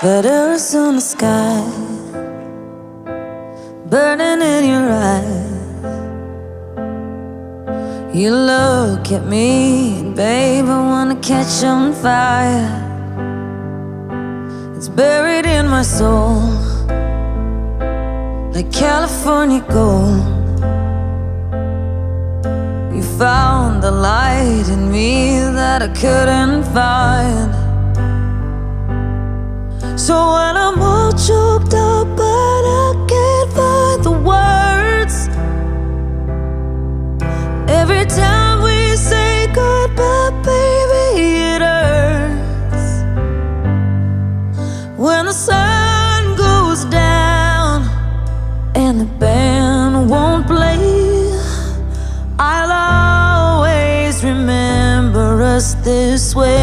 That Arizona sky burning in your eyes. You look at me, babe, I wanna catch on fire. It's buried in my soul like California gold. You found the light in me that I couldn't find. So when I'm all choked up but I can't find the words, every time we say goodbye, baby, it hurts. When the sun goes down and the band won't play, I'll always remember us this way.